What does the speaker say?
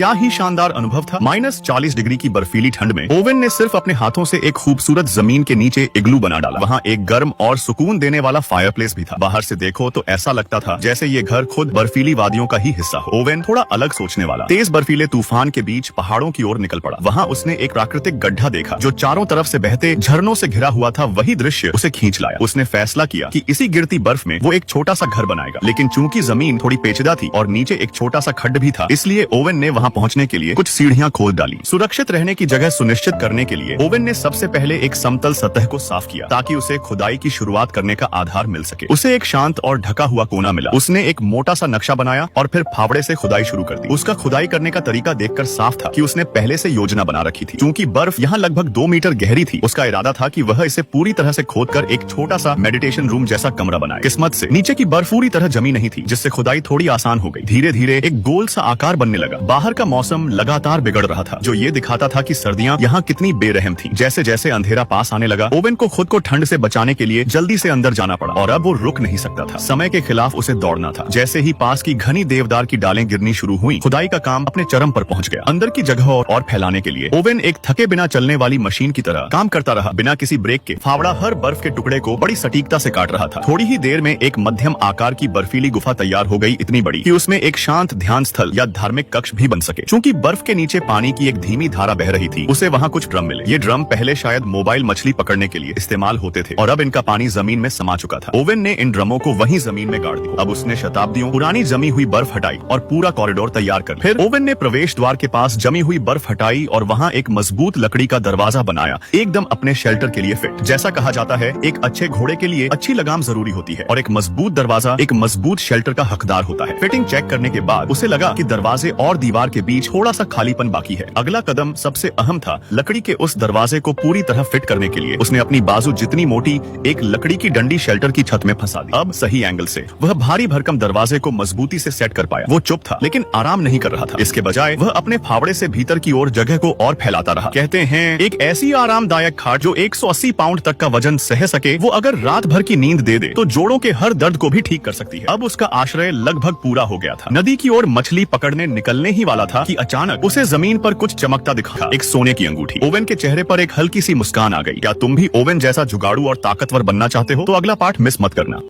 क्या ही शानदार अनुभव था। -40 डिग्री की बर्फीली ठंड में ओवेन ने सिर्फ अपने हाथों से एक खूबसूरत जमीन के नीचे इग्लू बना डाला। वहाँ एक गर्म और सुकून देने वाला फायरप्लेस भी था। बाहर से देखो तो ऐसा लगता था जैसे ये घर खुद बर्फीली वादियों का ही हिस्सा हो। ओवेन थोड़ा अलग सोचने वाला, तेज बर्फीले तूफान के बीच पहाड़ों की ओर निकल पड़ा। वहाँ उसने एक प्राकृतिक गड्ढा देखा जो चारों तरफ से बहते झरनों से घिरा हुआ था। वही दृश्य उसे खींच लाया। उसने फैसला किया कि इसी गिरती बर्फ में वो एक छोटा सा घर बनाएगा। लेकिन चूंकि जमीन थोड़ी पेचीदा थी और नीचे एक छोटा सा खड्ड भी था, इसलिए ओवेन ने वहाँ पहुँचने के लिए कुछ सीढ़ियाँ खोद डाली। सुरक्षित रहने की जगह सुनिश्चित करने के लिए ओवेन ने सबसे पहले एक समतल सतह को साफ किया ताकि उसे खुदाई की शुरुआत करने का आधार मिल सके। उसे एक शांत और ढका हुआ कोना मिला। उसने एक मोटा सा नक्शा बनाया और फिर फावड़े से खुदाई शुरू कर दी। उसका खुदाई करने का तरीका देखकर साफ था कि उसने पहले से योजना बना रखी थी। क्योंकि बर्फ यहाँ लगभग 2 मीटर गहरी थी, उसका इरादा था कि वह इसे पूरी तरह से खोदकर एक छोटा सा मेडिटेशन रूम जैसा कमरा बनाए। किस्मत से नीचे की बर्फ पूरी तरह जमी नहीं थी, जिससे खुदाई थोड़ी आसान हो गई। धीरे धीरे एक गोल सा आकार बनने लगा। बाहर का मौसम लगातार बिगड़ रहा था, जो ये दिखाता था कि सर्दियां यहाँ कितनी बेरहम थी। जैसे जैसे अंधेरा पास आने लगा, ओवेन को खुद को ठंड से बचाने के लिए जल्दी से अंदर जाना पड़ा और अब वो रुक नहीं सकता था। समय के खिलाफ उसे दौड़ना था। जैसे ही पास की घनी देवदार की डालें गिरनी शुरू हुई, खुदाई का काम अपने चरम पर पहुंच गया। अंदर की जगह और फैलाने के लिए ओवेन एक थके बिना चलने वाली मशीन की तरह काम करता रहा। बिना किसी ब्रेक के फावड़ा हर बर्फ के टुकड़े को बड़ी सटीकता से काट रहा था। थोड़ी ही देर में एक मध्यम आकार की बर्फीली गुफा तैयार हो गई, इतनी बड़ी कि उसमें एक शांत ध्यान स्थल या धार्मिक कक्ष भी बन सके। चूंकि बर्फ के नीचे पानी की एक धीमी धारा बह रही थी, उसे वहाँ कुछ ड्रम मिले। ये ड्रम पहले शायद मोबाइल मछली पकड़ने के लिए इस्तेमाल होते थे और अब इनका पानी जमीन में समा चुका था। ओवेन ने इन ड्रमों को वहीं जमीन में गाड़ दिया। अब उसने शताब्दियों पुरानी जमी हुई बर्फ हटाई और पूरा कॉरिडोर तैयार कर। फिर ओवेन ने प्रवेश द्वार के पास जमी हुई बर्फ हटाई और वहाँ एक मजबूत लकड़ी का दरवाजा बनाया, एकदम अपने शेल्टर के लिए फिट। जैसा कहा जाता है, एक अच्छे घोड़े के लिए अच्छी लगाम जरूरी होती है और एक मजबूत दरवाजा एक मजबूत शेल्टर का हकदार होता है। फिटिंग चेक करने के बाद उसे लगा कि दरवाजे और दीवार के बीच थोड़ा सा खालीपन बाकी है। अगला कदम सबसे अहम था। लकड़ी के उस दरवाजे को पूरी तरह फिट करने के लिए उसने अपनी बाजू जितनी मोटी एक लकड़ी की डंडी शेल्टर की छत में फंसा दी। अब सही एंगल से वह भारी भरकम दरवाजे को मजबूती से सेट कर पाया। वो चुप था लेकिन आराम नहीं कर रहा था। इसके बजाय वह अपने फावड़े से भीतर की ओर जगह को और फैलाता रहा। कहते हैं, एक ऐसी आरामदायक खाट जो 180 पाउंड तक का वजन सह सके, वो अगर रात भर की नींद दे दे तो जोड़ों के हर दर्द को भी ठीक कर सकती है। अब उसका आश्रय लगभग पूरा हो गया था। नदी की ओर मछली पकड़ने निकलने ही वाला था कि अचानक उसे जमीन पर कुछ चमकता दिखा। एक सोने की अंगूठी। ओवेन के चेहरे पर एक हल्की सी मुस्कान आ गई। क्या तुम भी ओवेन जैसा जुगाड़ू और ताकतवर बनना चाहते हो? तो अगला पार्ट मिस मत करना।